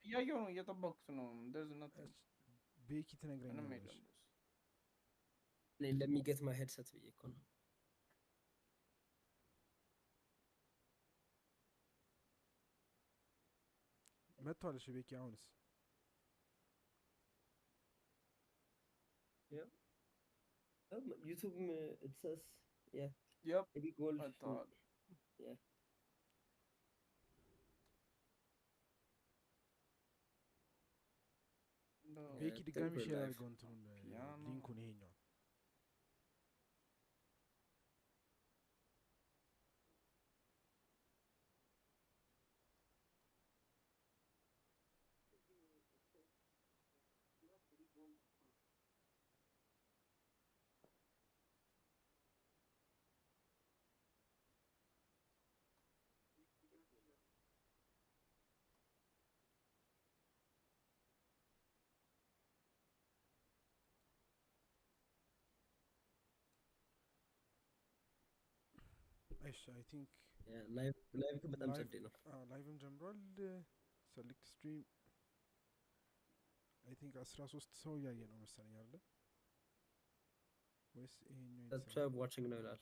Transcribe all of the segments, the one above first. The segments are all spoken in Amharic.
እያየሁ ነው እየጠበኩት ነው እንደዚህ ነው ቤኪ ትነግረኛለሽ ለሚገት ማይ ሄድሰት ብዬ እኮ ነው መጥቷል እሺ ቤኪ አሁንስ YouTube it says yeah yep maybe gold yeah ቤኪ ድጋሚ ሼር አድርገው እንትኑን ሊንኩን ይሄኛው እሺ አይ ቲንክ ላይቭ በጣም ጸዴ ነው ላይቭም ጀምሯል ሰሌክት ስትሪም አይ ቲንክ 13 ሰው እያየ ነው መሰለኝ አይደል ወይስ ይሄኛው 12 watching ነው ይላል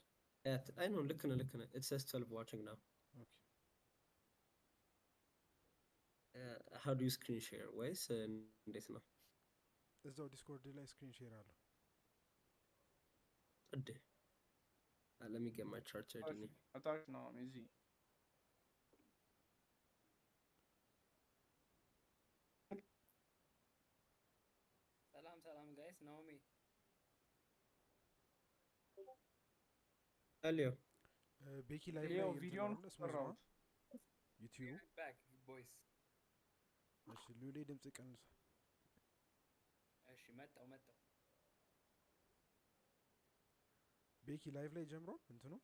አይ ነው ልክ ነው it says 12 watching now okay how do you screen share ወይስ እንዴት ነው እዛው ዲስኮርድ ላይ ስክሪን ሼር አለው ጸዴ let me get my charger didn't attach now easy ሰላም guys ናኦሚ Hello ቤኪ ላይቭ ላይ ላይ ቪዲዮን ሰራው ዩቲዩብ back boys እሺ ሉሌ ድምጽ ቀንሷል እሺ መጣው ቤኪ ላይቭ ላይ ጀምሮ እንትኑ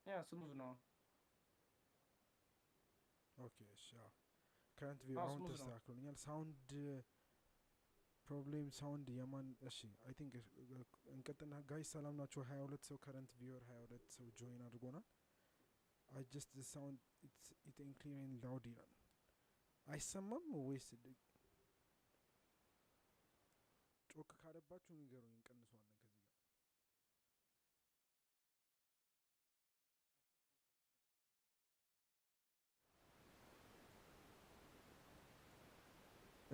ያ ስሙዝ ነው ኦኬ እሺ ከረንት ቪው አሁን ተስተካክሎኛል ሳውንድ ፕሮብሌም ሳውንድ የማን እሺ አይ ቲንክ እንቀጥልና ጋይስ ሰላም ናችሁ 22 ሰው ከረንት ቪወር 22 ሰው ጆይን አድርጎናል I just the sound it ain't clear and loud ይላል አይሰማም ወይስ ጮክ ካለባችሁ ንገሩኝ እንቀንሰዋለን ከዚህ ጋር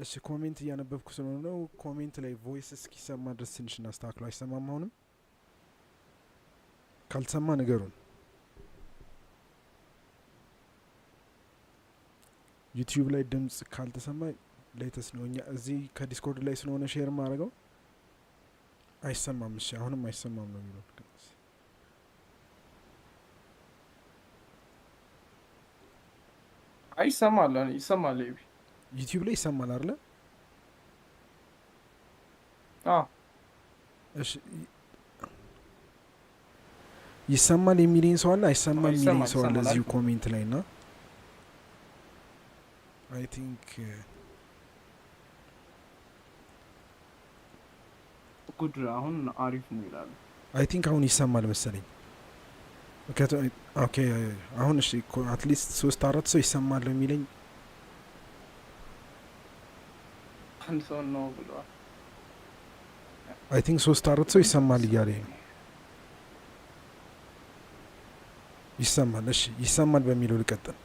እሺ ኮሜንት እያነበብኩ ስለሆነ ነው ኮሜንት ላይ ቮይስ እስኪሰማ ድረስ ትንሽ እናስተካክለው አይሰማም አሁንም ካልተሰማ ንገሩን ዩቲዩብ ላይ ድምጽ ካልተሰማ ሌተስ ነው እኛ እዚህ ከዲስኮርድ ላይ ስለሆነ ሼር ማድረገው አይሰማም እሺ አሁንም አይሰማም ነው የሚለው ይሰማል ዩቲዩብ ላይ ይሰማል አይደል እሺ ይሰማል የሚለኝ ሰው አለ አይሰማም የሚለኝ ሰው አለ እዚሁ ኮሜንት ላይ እና I think ጉድ አሁን አሪፍ ነው ይላል I think አሁን ይሰማል መሰለኝ ኦኬ አሁን እሺ አትሊስት 3-4 ሰው ይሰማል የሚለኝ አንድ ሰው ነው ብሏል I think 3-4 ሰው ይሰማል እያለኝ ነው ይሰማል እሺ ይሰማል በሚለው ልቀጥል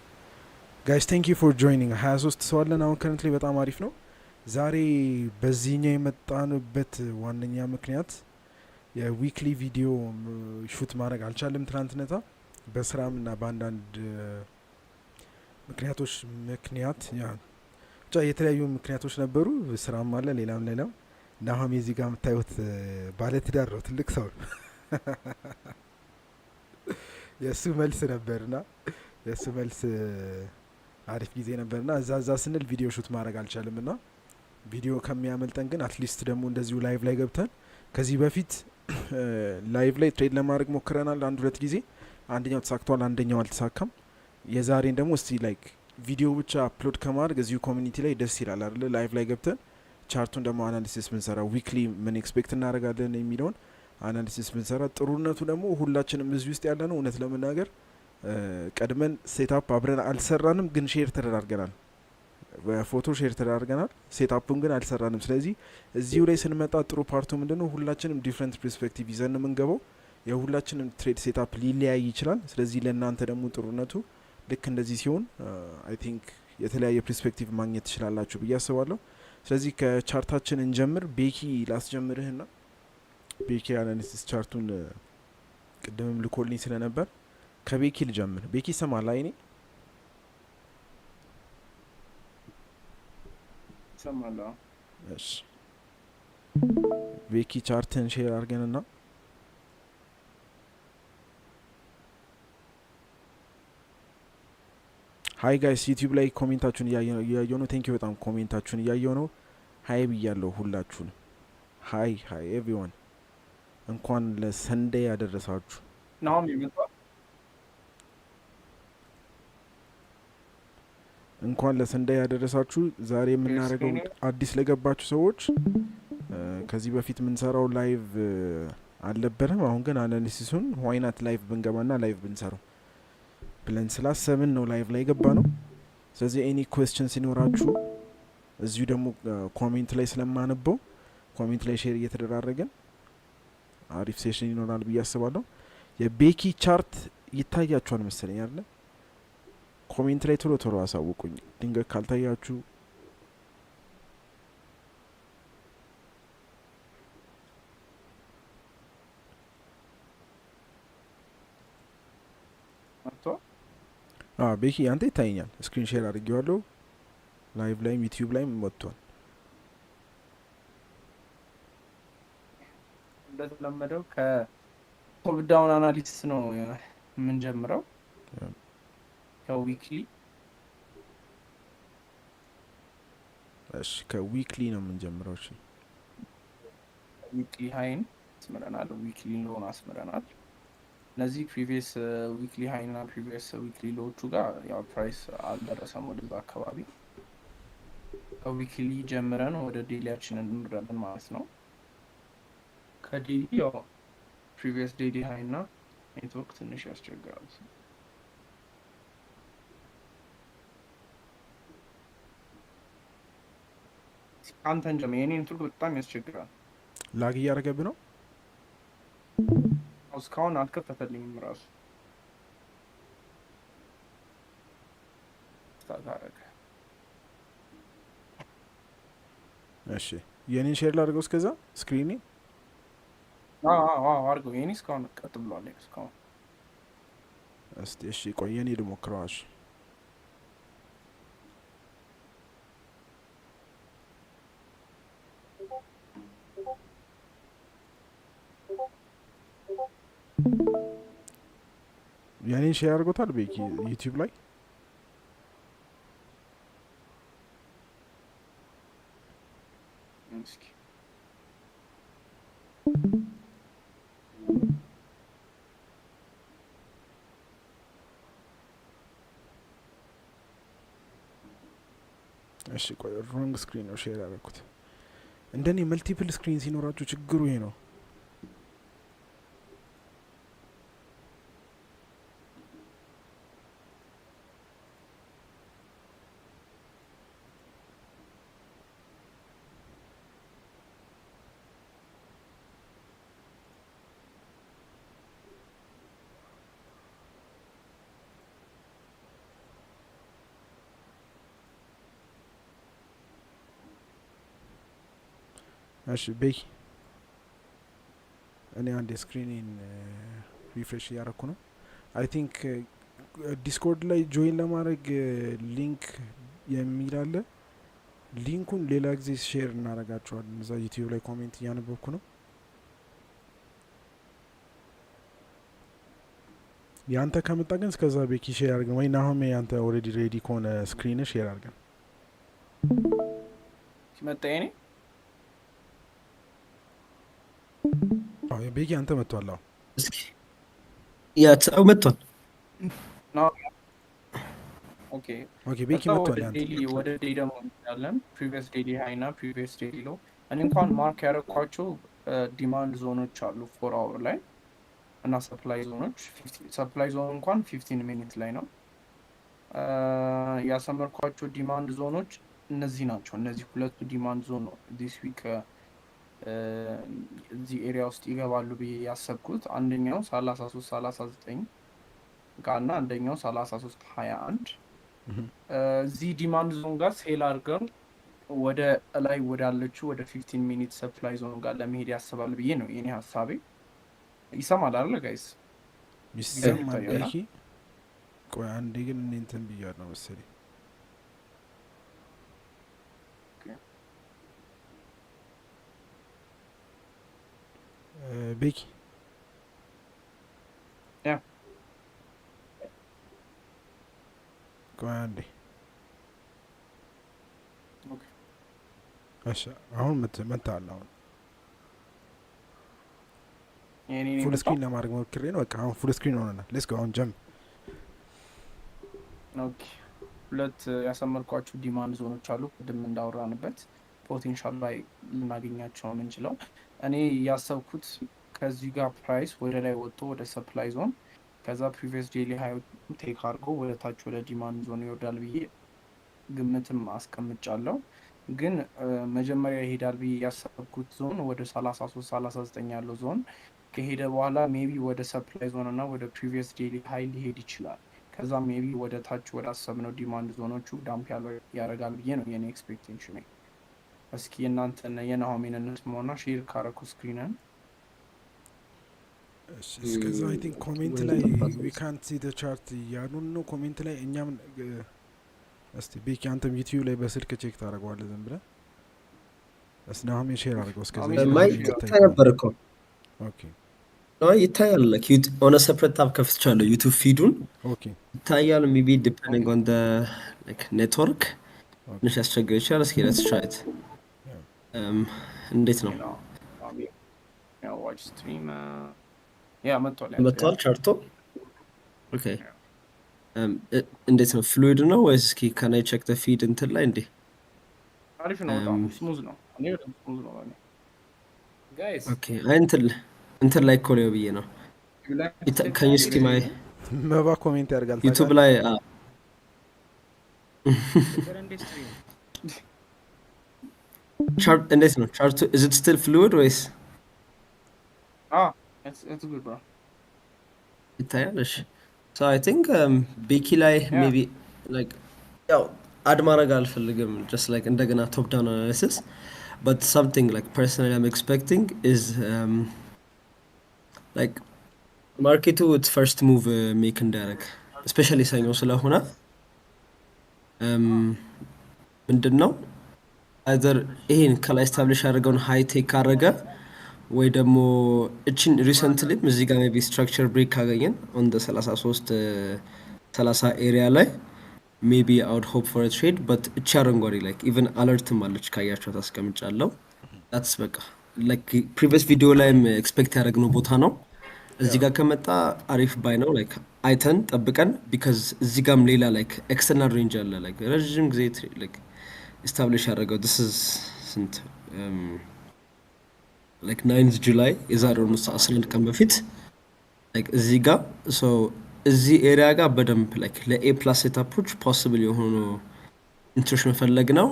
ጋይስ ቴንክ ዩ ፎር ጆይኒንግ 23 ሰው አለን አሁን ከረንትሊ በጣም አሪፍ ነው ዛሬ በዚህኛው የመጣንበት ዋነኛ ምክንያት የዊክሊ ቪዲዮ ሹት ማድረግ አልቻለም ትናንትነታ በስራም እና በአንዳንድ ምክንያቶች ያ ብቻ የተለያዩ ምክንያቶች ነበሩ ስራም አለ ሌላም ናሆም እዚህ ጋር የምታዩት ባለትዳር ነው ትልቅ ሰው የሱ መልስ ነበርና የሱ መልስ አሪፍ ጊዜ ነበርና እዛ ስንል ቪዲዮ ሹት ማድረግ አልቻለምና ቪዲዮ ከሚያመልጠን ግን አትሊስት ደግሞ እንደዚሁ ላይቭ ላይ ገብተን ከዚህ በፊት ላይቭ ላይ ትሬድ ለማድረግ ሞክረናል አንድ ሁለት ጊዜ አንደኛው ተሳክቷል አንደኛው አልተሳካም የዛሬን ደግሞ እስቲ ላይክ ቪዲዮ ብቻ አፕሎድ ከማድረግ እዚሁ ኮሚኒቲ ላይ ደስ ይላል አይደል ላይቭ ላይ ገብተን ቻርቱን ደግሞ አናሊሲስ ምንሰራ ዊክሊ ምን ኤክስፔክት እናደርጋለን የሚለውን አናሊሲስ ብንሰራ ጥሩነቱ ደግሞ ሁላችንም እዚህ ውስጥ ያለ ነው። እውነት ለመናገር ቀድመን ሴታፕ አብረን አልሰራንም፣ ግን ሼር ተደራርገናል። በፎቶ ሼር ተደራርገናል፣ ሴታፑን ግን አልሰራንም። ስለዚህ እዚሁ ላይ ስንመጣ ጥሩ ፓርቱ ምንድነው? ሁላችንም ዲፍረንት ፐርስፔክቲቭ ይዘን የምንገባው። የሁላችንም ትሬድ ሴታፕ ሊለያይ ይችላል። ስለዚህ ለእናንተ ደግሞ ጥሩነቱ ልክ እንደዚህ ሲሆን አይ ቲንክ የተለያየ ፐርስፔክቲቭ ማግኘት ትችላላችሁ ብዬ አስባለሁ። ስለዚህ ከቻርታችን እንጀምር። ቤኪ ላስጀምርህና ቤኪ አናሊሲስ ቻርቱን ቅድምም ልኮልኝ ስለነበር ከቤኪ ልጀምር። ቤኪ ይሰማል? አይኔ ሰማለሁ። እሺ ቤኪ ቻርትን ሼር አድርገንና ሀይ ጋይስ ዩቲዩብ ላይ ኮሜንታችሁን እያየው ነው። ቴንኪዩ በጣም ኮሜንታችሁን እያየው ነው። ሀይ ብያለሁ ሁላችሁንም። ሀይ ሀይ ኤቭሪዋን እንኳን ለሰንዴይ ያደረሳችሁ። ናሆም ይመጣል። እንኳን ለሰንዴይ ያደረሳችሁ። ዛሬ የምናደርገው አዲስ ለገባችሁ ሰዎች ከዚህ በፊት የምንሰራው ላይቭ አልነበረም። አሁን ግን አናሊሲሱን ዋይናት ላይቭ ብንገባና ላይቭ ብንሰራው ብለን ስላሰብን ነው ላይቭ ላይ ገባ ነው። ስለዚህ ኤኒ ኩዌስችን ሲኖራችሁ እዚሁ ደግሞ ኮሜንት ላይ ስለማነበው ኮሜንት ላይ ሼር እየተደራረገን አሪፍ ሴሽን ይኖራል ብዬ አስባለሁ። የቤኪ ቻርት ይታያችኋል መሰለኝ አይደል? ኮሜንት ላይ ቶሎ ቶሎ አሳውቁኝ ድንገት ካልታያችሁ። ቤኪ አንተ ይታየኛል። ስክሪን ሼር አድርጌዋለሁ። ላይቭ ላይም ዩቲዩብ ላይም ወጥቷል። እንደተለመደው ከቶፕ ዳውን አናሊሲስ ነው የምንጀምረው። ከዊክሊ እሺ፣ ከዊክሊ ነው የምንጀምረው። እሺ፣ ዊክሊ ሃይን አስምረናል፣ ዊክሊ ሎውን አስምረናል። እነዚህ ፕሪቪየስ ዊክሊ ሃይ እና ፕሪቪየስ ዊክሊ ሎዎቹ ጋር ያው ፕራይስ አልደረሰም ወደዛ አካባቢ። ከዊክሊ ጀምረን ወደ ዴሊያችን እንምረን ማለት ነው። ከዴሊ ያው ፕሪቪየስ ዴሊ ሃይ እና ኔትወርክ ትንሽ ያስቸግራል። አንተን ጀምር። የኔ ኔትወርክ በጣም ያስቸግራል። ላግ እያደረገብህ ነው። እስካሁን አልከፈተልኝም ራሱ ታታረከ። እሺ የኔን ሼር ላድርገው እስከዛ ስክሪኔ። አድርገው። የኔ እስካሁን ቀጥ ብሏል እስካሁን። እስቲ እሺ ቆይ የኔ ልሞክረው። እሺ የኔን ሼር አድርጎታል ቤኪ ዩቲዩብ ላይ። እስኪ እሺ ቆይ ሮንግ ስክሪን ነው ሼር ያደረኩት። እንደኔ መልቲፕል ስክሪን ሲኖራችሁ ችግሩ ይሄ ነው። እሺ ቤኪ እኔ አንድ ስክሪኔን ሪፍሬሽ እያረኩ ነው። አይ ቲንክ ዲስኮርድ ላይ ጆይን ለማድረግ ሊንክ የሚል አለ። ሊንኩን ሌላ ጊዜ ሼር እናደርጋቸዋለን። እዛ ዩቲዩብ ላይ ኮሜንት እያነበብኩ ነው። ያንተ ከመጣ ግን እስከዛ ቤኪ ሼር አድርገን ወይ ናሆም ያንተ ኦልሬዲ ሬዲ ከሆነ ስክሪን ሼር አድርገን ሲመጣ የኔ ቤኪ አንተ መጥቷል። አዎ እስኪ ያው መጥቷል። ኦኬ ቤኪ መጥቷል። ያንተ ወደ ዴሊ ደግሞ እንላለን። ፕሪቪየስ ዴሊ ሃይ እና ፕሪቪየስ ዴሊ ሎ እኔ እንኳን ማርክ ያደረኳቸው ዲማንድ ዞኖች አሉ 4 አወር ላይ እና ሰፕላይ ዞኖች ሰፕላይ ዞን እንኳን 15 ሚኒት ላይ ነው። ያሰመርኳቸው ዲማንድ ዞኖች እነዚህ ናቸው። እነዚህ ሁለቱ ዲማንድ ዞን ነው ዲስ ዊክ እዚህ ኤሪያ ውስጥ ይገባሉ ብዬ ያሰብኩት። አንደኛው 33 39 ጋር እና አንደኛው 33 21 እዚህ ዲማንድ ዞን ጋር ሴል አድርገን ወደ ላይ ወዳለችው ወደ 15 ሚኒት ሰፕላይ ዞን ጋር ለመሄድ ያስባል ብዬ ነው የኔ ሀሳቤ። ይሰማል አይደል ጋይስ? ይሰማል። ይሄ ቆይ አንዴ ግን እኔ እንትን ብያለሁ መሰለኝ። ቤኪ ያ ቆይ አንዴ። ኦኬ እሺ አሁን መጣል አሁን የኔ ፉል ስክሪን ለማድረግ ሞክሬ ነው። በቃ አሁን ፉል ስክሪን ሆነናል። ሌትስ ጎ አሁን ጀምፕ። ኦኬ ሁለት ያሰመርኳቸው ዲማንድ ዞኖች አሉ ቅድም እንዳወራንበት ፖቴንሻል ላይ ልናገኛቸው የምንችለው። እኔ ያሰብኩት ከዚህ ጋር ፕራይስ ወደ ላይ ወጥቶ ወደ ሰፕላይ ዞን ከዛ ፕሪቪየስ ዴይሊ ሃይ ቴክ አድርጎ ወደ ታች ወደ ዲማንድ ዞን ይወርዳል ብዬ ግምትም አስቀምጫለሁ። ግን መጀመሪያ ይሄዳል ብዬ ያሰብኩት ዞን ወደ 33 39 ያለው ዞን ከሄደ በኋላ ሜቢ ወደ ሰፕላይ ዞን እና ወደ ፕሪቪየስ ዴይሊ ሃይ ሊሄድ ይችላል። ከዛ ሜቢ ወደ ታች ወደ አሰብነው ዲማንድ ዞኖቹ ዳምፕ ያደርጋል ብዬ ነው የኔ ኤክስፔክቴሽን። እስኪ እናንተን የናሆሜን እንስማውና ሼር ካረኩ ስክሪንን። እስከዛ አይ ቲንክ ኮሜንት ላይ ዊ ካንት ሲ ዘ ቻርት ያሉን ነው። ኮሜንት ላይ እኛም እስቲ ቤኪ አንተም ዩቲዩብ ላይ በስልክ ቼክ ታደርገዋለህ ዝም ብለህ እስቲ ናሆሜ ሼር አድርገው። እስከዛ ይታይ ነበር እኮ ኦኬ ይታያል። ኦን ሰፕሬት ታብ ከፍቻለሁ ዩቲዩብ ፊዱን ኦኬ ይታያል። ሜቢ ዲፔንዲንግ ኦን ዘ ላይክ ኔትወርክ ትንሽ ያስቸግር ይችላል። እስኪ ሌትስ ትራይ ኢት። እንዴት ነው ዋች ስትሪም ያ መጥቷል ቻርቶ? ኦኬ እንዴት ነው ፍሉይድ ነው ወይስ እስኪ ከናይ ቼክ ዘ ፊድ እንትን ላይ እንዴ? አሪፍ ነው፣ በጣም ስሙዝ ነው። እኔ በጣም ስሙዝ ነው ማለት ጋይስ ኦኬ አይ እንትን ላይ ኮሌው ብዬ ነው። ከኝ እስኪ ማይ መባ ኮሜንት ያርጋል ዩቲዩብ ላይ ቻርት እንዴት ነው ቻርቱ? is it still fluid ወይስ it's good bro ይታያል? እሺ so I think ቤኪ ላይ maybe like ያው አድ ማድረግ አልፈልግም just like እንደገና top down analysis but something like personally I'm expecting is like ማርኬቱ its first move make እንዳደረግ especially ሰኞ ስለሆነ ምንድነው either ይሄን ከላይ establish ያደረገውን high take ካደረገ ወይ ደግሞ እቺን ሪሰንትሊ እዚህ ጋር ሜቢ ስትራክቸር ብሬክ ካገኘን on the 33 30 ኤሪያ ላይ maybe I would hope for a trade but እቺ አረንጓዴ like even alert ማለች ካያችሁ ታስቀምጫለሁ that's በቃ like previous video ላይም ኤክስፔክት ያደረግነው ቦታ ነው። እዚህ ጋር ከመጣ አሪፍ ባይ ነው like አይተን ጠብቀን because እዚህ ጋርም ሌላ like external range አለ like ረጅም ጊዜ like establish ያደረገው this is ስንት like 9th July የዛሬው 11 ቀን በፊት like እዚህ ጋር so እዚህ ኤሪያ ጋር በደንብ like ለኤ ፕላስ ሴታፖች possible የሆኑ ኢንትረስት መፈለግ ነው።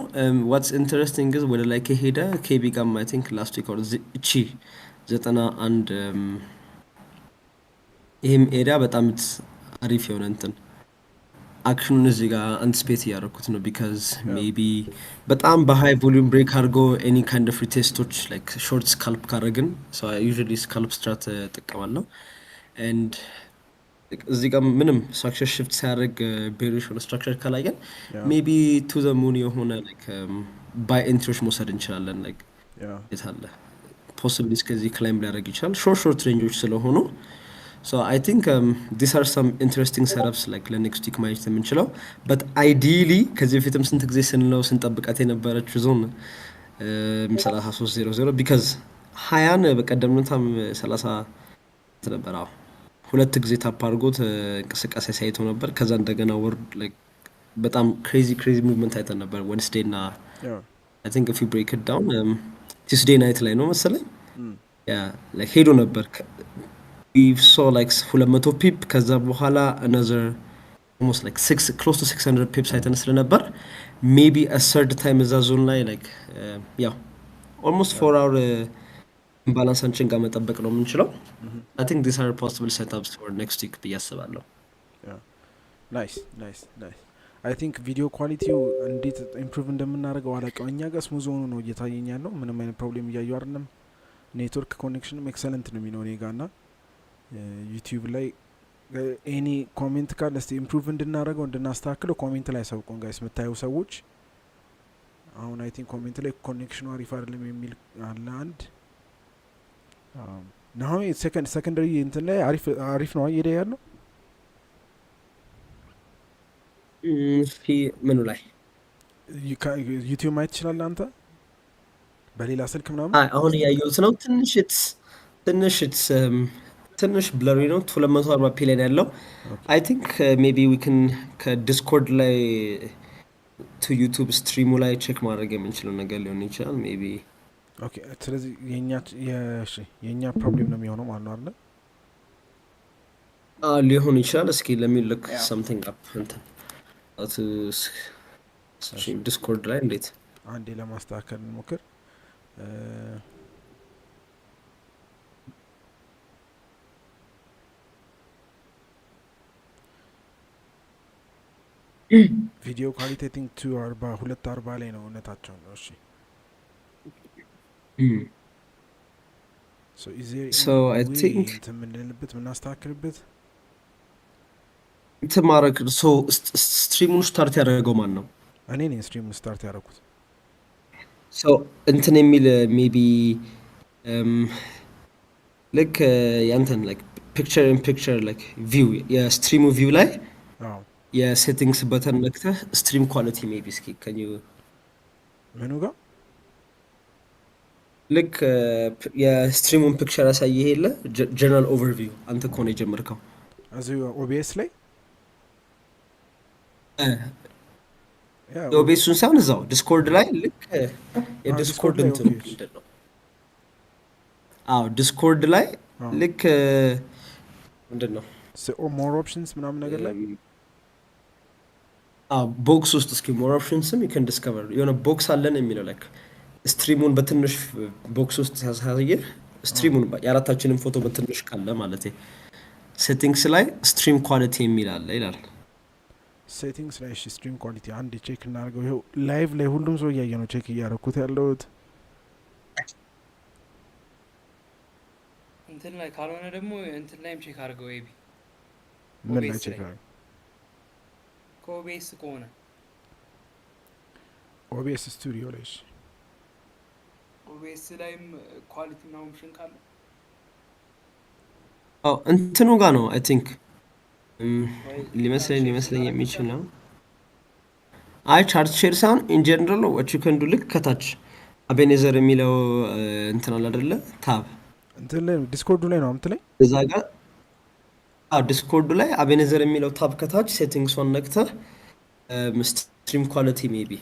what's interesting is ወደ ላይ ከሄደ KB ጋር I think last week or እቺ 91 ይሄም ኤሪያ በጣም አሪፍ የሆነ እንትን አክሽኑን እዚህ ጋር አንቲስፔት ያደረኩት ነው because maybe በጣም በሃይ ቮሊዩም ብሬክ አድርጎ any kind of retesቶች like short scalp ካረግን so I usually scalp strat እጠቀማለሁ and እዚህ ጋር ምንም structure shift ሲያደርግ bearish ሆነ structure ካላየን maybe to the moon የሆነ like buy entries መውሰድ እንችላለን like የታለ possibly እስከዚህ climb ሊያደርግ ይችላል short rangeዎች ስለሆኑ so I think these are some interesting setups like ለኔክስት ዊክ ማየት የምንችለው but ideally ከዚህ በፊትም ስንት ጊዜ ስንጠብቃት የነበረችው ዞን 3300 because 20 በቀደምነታም 30 ነበር። አዎ ሁለት ጊዜ ታፕ አድርጎት እንቅስቃሴ ሳይቶ ነበር። ከዛ እንደገና ወርድ like በጣም crazy movement አይተን ነበር Wednesday እና I think if you break it down Tuesday night ላይ ነው መሰለኝ ያ ላይክ ሄዶ ነበር we saw like 200 ፒፕ ከዛ በኋላ another almost like 6 close to 600 pips አይተን ስለነበር maybe a third time እዛ ዞን ላይ like ያው almost 4 hour ባላንሳችን ጋር መጠበቅ ነው የምንችለው I think these are possible setups for next week ብዬ አስባለሁ ናይስ ናይስ ናይስ አይ ቲንክ ቪዲዮ ኳሊቲው እንዴት ኢምፕሩቭ እንደምናደርገው አላውቅም እኛ ጋር ስሙዝ ሆኖ ነው እየታየኝ ያለው ምንም አይነት ፕሮብሌም እያዩ አይደለም ኔትወርክ ኮኔክሽንም ኤክሰለንት ነው የሚለው እኔ ጋር ና ዩቲዩብ ላይ ኤኒ ኮሜንት ካለ እስቲ ኢምፕሩቭ እንድናደርገው እንድናስተካክለው ኮሜንት ላይ አሳውቁን ጋይስ የምታዩ ሰዎች አሁን አይ ቲንክ ኮሜንት ላይ ኮኔክሽኑ አሪፍ አይደለም የሚል አለ አንድ ናው ሰከንደሪ እንትን ላይ አሪፍ ነው እየሄደ ያለው ምኑ ላይ ዩቲዩብ ማየት ትችላለህ አንተ በሌላ ስልክ ምናምን አሁን እያየሁት ነው ትንሽ ብለሪ ነው 240 ፒ ላይ ያለው አይ ቲንክ ሜቢ ዊ ካን ከዲስኮርድ ላይ ቱ ዩቲዩብ ስትሪሙ ላይ ቼክ ማድረግ የምንችለው ነገር ሊሆን ይችላል ሜቢ ኦኬ ስለዚህ የኛ ፕሮብሌም ነው የሚሆነው ማለት ነው አይደል ሊሆን ይችላል እስኪ ለሚልክ something up እንትን ዲስኮርድ ላይ እንዴት አንዴ ለማስተካከል እንሞክር ቪዲዮ ኳሊቲ አይ ቲንክ 240 ላይ ነው እውነታቸው ነው እሺ so I think የምንልበት የምናስተካክልበት ማድረግ ስትሪሙን ስታርት ያደረገው ማን ነው እኔ ነኝ ስትሪሙን ስታርት ያደረኩት እንትን የሚል ሜቢ ልክ ያንተን ላይክ ፒክቸር ኢን ፒክቸር ላይክ ቪው የስትሪሙ ቪው ላይ የሴቲንግስ በተን ነክተህ ስትሪም ኳሊቲ ሜቢ እስኪ ከኙ ምኑ ጋር ልክ የስትሪሙን ፒክቸር ያሳየህ የለ ጀነራል ኦቨርቪው አንተ ከሆነ የጀመርከው እዚሁ ኦቢኤስ ላይ ኦቢኤሱን ሳይሆን እዛው ዲስኮርድ ላይ ልክ የዲስኮርድ እንትን ምንድን ነው ዲስኮርድ ላይ ልክ ምንድን ነው ሞር ኦፕሽንስ ምናምን ነገር ላይ ቦክስ ውስጥ እስኪ ሞር ኦፕሽንስም ዩ ካን ዲስከቨር የሆነ ቦክስ አለን የሚለው ላይክ ስትሪሙን በትንሽ ቦክስ ውስጥ ሲያሳየህ ስትሪሙን የአራታችንን ፎቶ በትንሽ ካለ ማለት ሴቲንግስ ላይ ስትሪም ኳሊቲ የሚል አለ ይላል ሴቲንግስ ላይ ስትሪም ኳሊቲ አንድ ቼክ እናደርገው ይኸው ላይቭ ላይ ሁሉም ሰው እያየ ነው ቼክ እያደረኩት ያለሁት እንትን ላይ ካልሆነ ደግሞ እንትን ላይም ቼክ አድርገው ኤቢ ምን ላይ ቼክ አድርገው ከኦቢኤስ ከሆነ ኦቢኤስ ስቱዲዮ ላይ ኦቢኤስ ላይም ኳሊቲ እና ኦፕሽን ካለ እንትኑ ጋር ነው አይ ቲንክ ሊመስለኝ የሚችል ነው አይ ቻርት ሼር ሳይሆን ኢን ጀነራል what you can do ልክ ከታች አቤኔዘር የሚለው እንትን አለ አይደለ ታብ እንትን ላይ ዲስኮርዱ ላይ ነው አምጥለኝ እዛ ጋር ዲስኮርዱ ላይ አቤኔዘር የሚለው ታብ ከታች ሴቲንግስን ነክተህ ስትሪም ኳሊቲ ሜቢ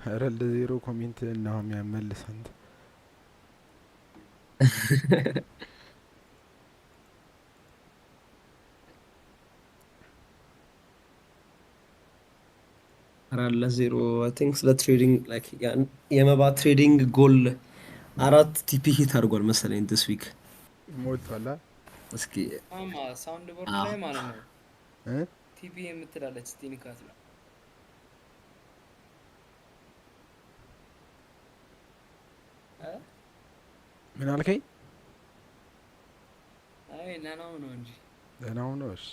ኧረ ለዜሮ ኮሜንት ነው የሚያመልስ አንተ አራለ ዜሮ አይ ቲንክ ስለ ትሬዲንግ ላይክ የመባ ትሬዲንግ ጎል 4 ቲፒ ሂት አድርጓል መሰለኝ this week ሞቷል እስኪ ሳውንድ ቦርድ ላይ ማለት ነው ቲፒ የምትላለች ስቲኒካት ነው ምን አልከኝ አይ ለናው ነው እንጂ ለናው ነው እሺ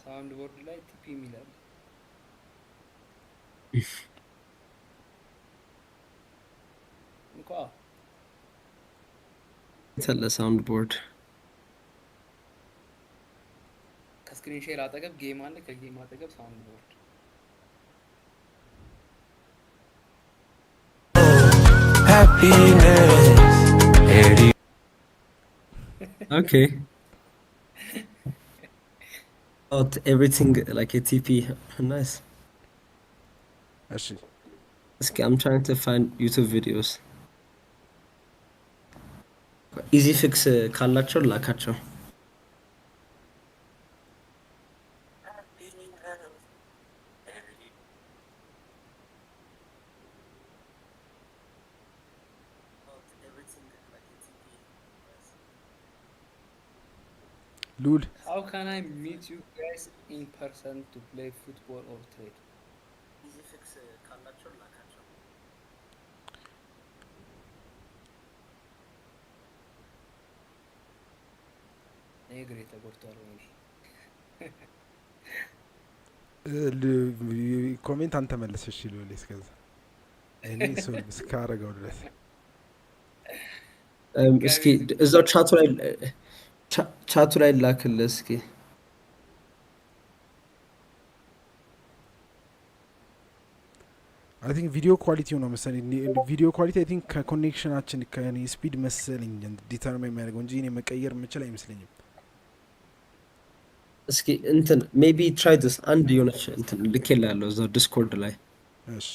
ሳውንድ ቦርድ ላይ ቲፒ የሚላል እንኳን ተለ ሳውንድ ቦርድ ከስክሪን ሼር አጠገብ ጌም አለ ከጌም አጠገብ ሳውንድ ቦርድ happiness. Okay. About everything like a TP. Nice. እሺ I'm trying to find YouTube videos. Easy fix ካላቸው ላካቸው። ሉል How can I meet you guys in person to play football or trade? Easy fix ካላቸው ላካቸው። እኔ እግሬ ተጎድቷል ወይ? ኮሜንት አንተ መልስ እሺ ሉል እስከዛ እኔ ሶልቭ እስካረገው ድረስ እስኪ እዛው ቻቱ ላይ ላክልህ እስኪ። አይ ቲንክ ቪዲዮ ኳሊቲው ነው መሰለኝ። ቪዲዮ ኳሊቲ አይ ቲንክ ከኮኔክሽናችን ከኔ ስፒድ መሰለኝ ዲተርማይን የሚያደርገው እንጂ እኔ መቀየር የምችል አይመስለኝም። እስኪ እንትን ሜቢ ትራይ ዲስ አንድ የሆነች እንትን ልኬልሃለሁ እዛው ዲስኮርድ ላይ። እሺ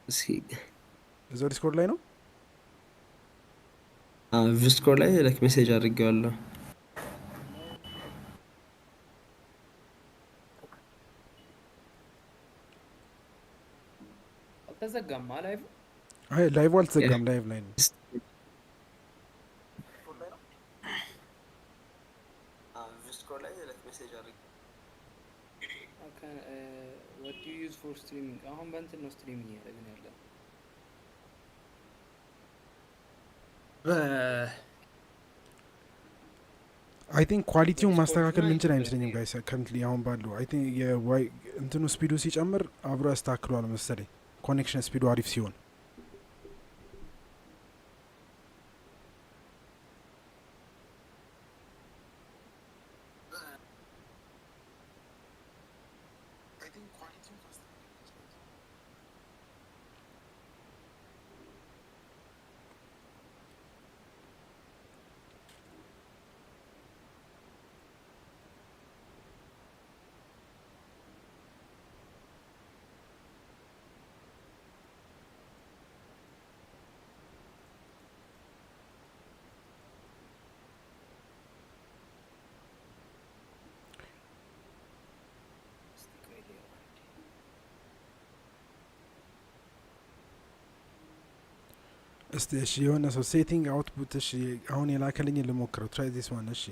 እስኪ እዛው ዲስኮርድ ላይ ነው። ዲስኮርድ ላይ ላይክ ሜሴጅ አድርጌዋለሁ። አልተዘጋም ላይቭ? አይ ላይቭ አልተዘጋም፣ ላይቭ ላይ ነው። ዲስኮርድ ላይ ላይክ ሜሴጅ አድርጌ what do you use for streaming? አሁን በእንትን ነው ስትሪሚንግ እያደረግን ያለ። አይ ቲንክ ኳሊቲውን ማስተካከል ምንችል አይመስለኝም ጋይስ ከረንትሊ አሁን ባለው አይ ቲንክ የዋይ እንትኑ ስፒዱ ሲጨምር አብሮ ያስተካክሏል መሰለኝ ኮኔክሽን ስፒዱ አሪፍ ሲሆን። እስቲ እሺ የሆነ ሰው ሴቲንግ አውትፑት እሺ አሁን የላከልኝ ልሞክረው ትራይ ዚስ ዋን እሺ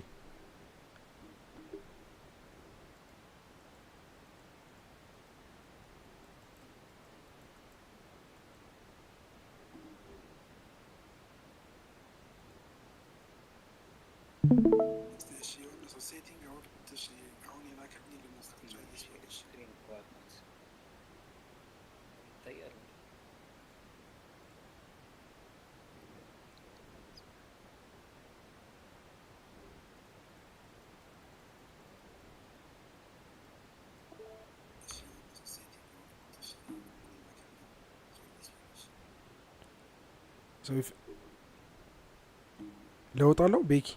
ለውጣለው ቤኪ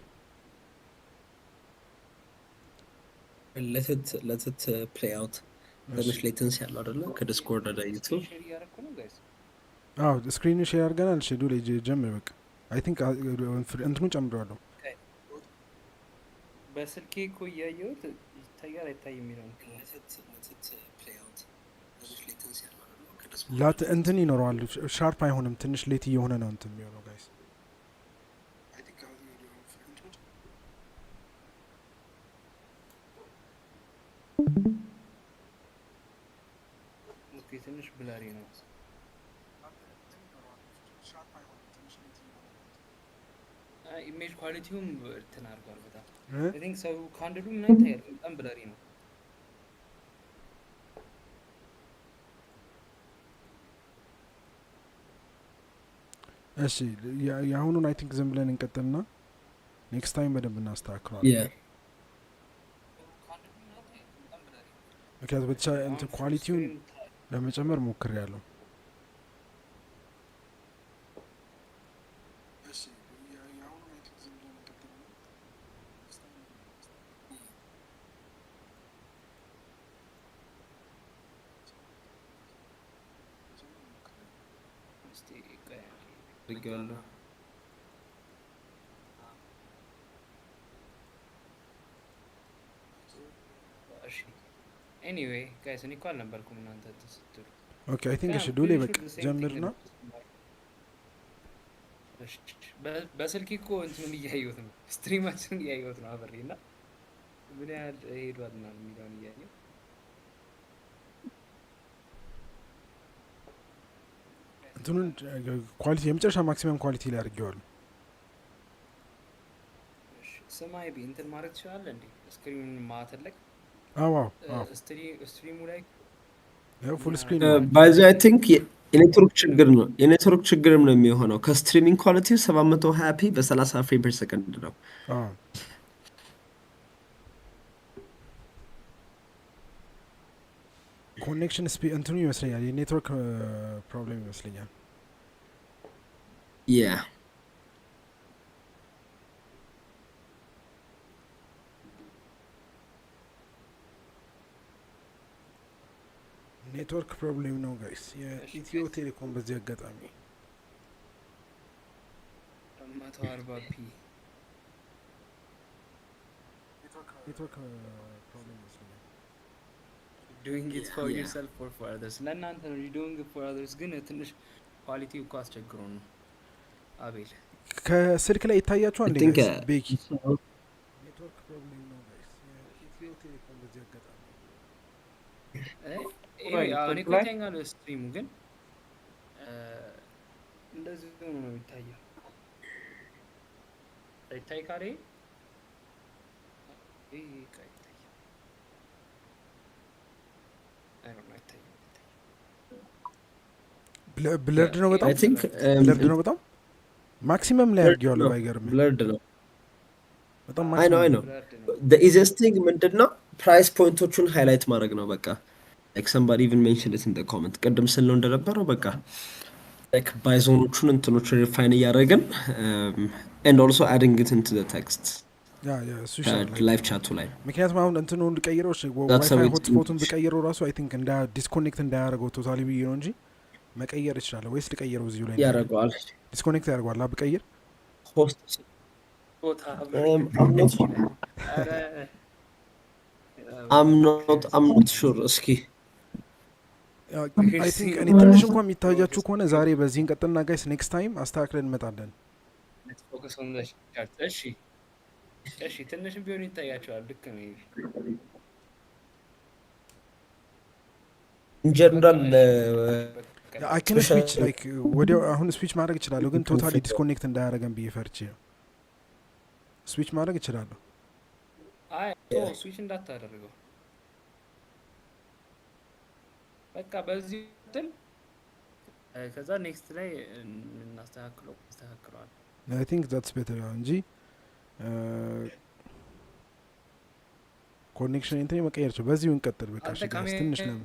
ለትት ፕሌይ አውት ትንሽ ሌተንሲ ያለው አይደለ? ከዲስኮርድ ወደ ዩቲዩብ ሼር እያደረኩ ነው ጋይስ። አዎ ስክሪን ሼር አድርገናል። እሺ ዱሌ ጀምር በቃ አይ ቲንክ እንትኑ ጨምረዋለሁ። በስልኬ እኮ እያየሁት ይታያል አይታይ የሚለው ላት እንትን ይኖረዋል ሻርፕ አይሆንም። ትንሽ ሌት እየሆነ ነው እንትን የሚሆነው ጋይስ። ኦኬ ትንሽ ብላሪ ነው። ኢሜጅ ኳሊቲውም እንትን አድርጓል በጣም አይ ቲንክ ሰው ካንድሉ ምን ይታያል በጣም ብላሪ ነው። እሺ የአሁኑን አይ ቲንክ ዝም ብለን እንቀጥልና ኔክስት ታይም በደንብ እናስተካክለዋለን። ምክንያቱም ብቻ እንትን ኳሊቲውን ለመጨመር ሞክሬያለሁ። እስቲ ቆይ አንዴ። አድርጌዋለሁ። እሺ ኤኒዌይ ጋይስ እኔ እኮ አልነበርኩም እናንተ እንትን ስትሉ። ኦኬ አይ ቲንክ ግን እሺ I'm ዱሌ pretty በቃ sure the same thing ጀምርና ነው። እሺ በስልክ እኮ እንትኑን እያየሁት ነው፣ ስትሪማችንን እያየሁት ነው አብሬ እና ምን ያህል ሄዷል ምናምን የሚለውን እያየሁ እንትኑን ኳሊቲ የመጨረሻ ማክሲመም ኳሊቲ ላይ አድርጌዋለሁ። ስማይ ቢ እንትን ማድረግ ትችላለህ እንዴ? ስክሪኑን ማተለቅ አዎ አዎ ስትሪሙ ላይ ያው ፉል ስክሪን ባይዘ አይ ቲንክ የኔትወርክ ችግር ነው። የኔትወርክ ችግርም ነው የሚሆነው። ከስትሪሚንግ ኳሊቲው 720 ፒ በ30 ፍሬም ፐር ሰከንድ ነው። አዎ ኮኔክሽን እንትኑ ይመስለኛል የኔትወርክ ፕሮብሌም ይመስለኛል። ያ ኔትወርክ ፕሮብሌም ነው ጋይስ። የኢትዮ ቴሌኮም በዚህ አጋጣሚ 140 ፒ ኔትወርክ ፕሮብሌም ይመስለኛል። doing it for Yeah. yourself or for others ለእናንተ ነው doing it for others ግን ትንሽ ኳሊቲው እኮ አስቸግሮ ነው አቤል። ከስልክ ላይ ይታያችኋል እንዴ think, ጋይስ? ቤኪ ኔትወርክ ፕሮብሌም ነው ጋይስ። የኢትዮ ቴሌኮም በዚህ አጋጣሚ እኔ እኮ ይታየኛል ስትሪሙ ግን እንደዚህ ሆኖ ነው የሚታየው። ይታይ ካሬ ብለርድ ነው በጣም አይ ቲንክ ብለርድ ነው በጣም ማክሲመም ላይ አድርጌዋለሁ። ባይገርም ብለርድ ነው። በጣም አይ ነው ማክሲመም the easiest thing ምንድነው ፕራይስ ፖይንቶቹን ሃይላይት ማድረግ ነው በቃ። like somebody even mentioned it in the comment ቅድም ስለው እንደነበረው በቃ like ባይዞኖቹን እንትኖቹን ሪፋይን እያደረግን and also adding it into the text ያ ያ እሱ ይሻላል። ላይቭ ቻቱ ላይ ምክንያቱም አሁን እንትኑ እንድቀይረው That's how ዋይፋይ it's ሆትስፖቱን used. ብቀይረው ራሱ አይ ቲንክ እንዳ ዲስኮኔክት እንዳያደርገው ቶታሊ ብዬ ነው እንጂ መቀየር ይችላል። ወይስ ልቀይረው እዚሁ ላይ ያደርገዋል። ዲስኮኔክት ያደርገዋል? ብቀይር host ቦታ I'm not sure እስኪ አይ ቲንክ እኔ ትንሽ እንኳን የሚታያችሁ ከሆነ ዛሬ በዚህ እንቀጥልና ጋይስ ኔክስት ታይም አስተካክለን እንመጣለን። ፎከስ ኦን ዘ ቻርት። እሺ እሺ ትንሽም ቢሆን ይታያቸዋል። ልክ ነው። in general አይ ካን ስዊች ላይክ ወዲያው አሁን ስዊች ማድረግ እችላለሁ፣ ግን ቶታሊ ዲስኮኔክት እንዳያደርገን ብዬ ፈርቼ ነው። ስዊች ማድረግ እችላለሁ። አይ ስዊች እንዳታደርገው በቃ በዚህ እንትን ከዛ ኔክስት ላይ እናስተካክለዋል። አይ ቲንክ ዛትስ ቤተር እንጂ ኮኔክሽን እንትን መቀየር ይችላል። በዚሁ እንቀጥል በቃ። እሺ ጋይስ ትንሽ ነው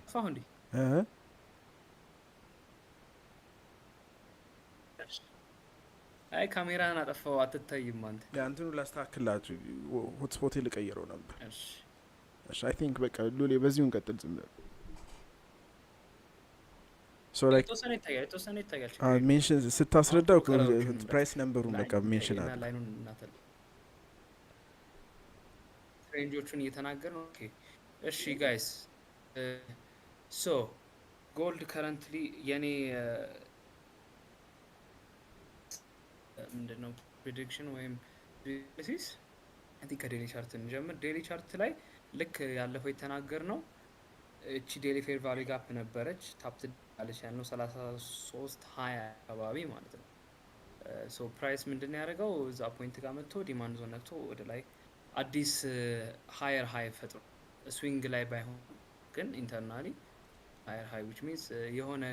አይ ካሜራህን አጠፋው አትታይም አንተ። ያ እንትኑ ላስተካክላችሁ ሆትስፖቴ ልቀይረው ነበር። እሺ እሺ አይ ቲንክ በቃ ሉሌ በዚሁ እንቀጥል ዝም ብለን ሶ ላይክ የተወሰነ ይታያል። ሜንሽን ስታስረዳው ፕራይስ ነምበሩን በቃ ሜንሽን አለ ላይኑን እናተል ሬንጆቹን እየተናገር ነው። ኦኬ እሺ ጋይስ ሶ ጎልድ ከረንትሊ የኔ ምንድነው ፕሬዲክሽን ወይም ዲሲስ አይ ቲንክ ከዴሊ ቻርት እንጀምር። ዴሊ ቻርት ላይ ልክ ያለፈው የተናገር ነው እቺ ዴሊ ፌር ቫልዩ ጋፕ ነበረች ታፕ አለች ያልነው 3320 አካባቢ ማለት ነው። ሶ ፕራይስ ምንድነው ያደረገው እዛ ፖይንት ጋር መጥቶ ዲማንድ ዞን ነክቶ ወደ ላይ አዲስ ሃየር ሃይ ፈጥሮ ስዊንግ ላይ ባይሆን ግን ኢንተርናሊ ሃየር ሃይ which means የሆነ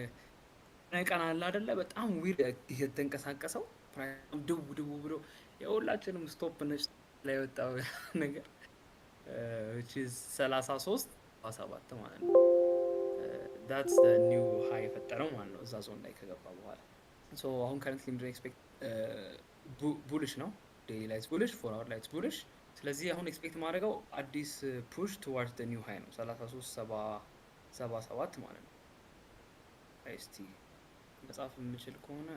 ቀን አለ አይደለ በጣም ዊርድ የተንቀሳቀሰው ፕራይስ ድው ብሎ የሁላችንም ስቶፕ ነጭ ላይ ወጣው ነገር which is 33.7 ማለት ነው። that's the new high የፈጠረው ማለት ነው እዛ ዞን ላይ ከገባ በኋላ። so አሁን currently ምንድነው ኤክስፔክት ቡሊሽ ነው ዴይሊ ላይትስ ቡሊሽ 4 hour ላይትስ ቡሊሽ። ስለዚህ አሁን ኤክስፔክት ማድረገው አዲስ ፑሽ towards the new high ነው 33.77 ማለት ነው። እስቲ መጻፍ የምችል ከሆነ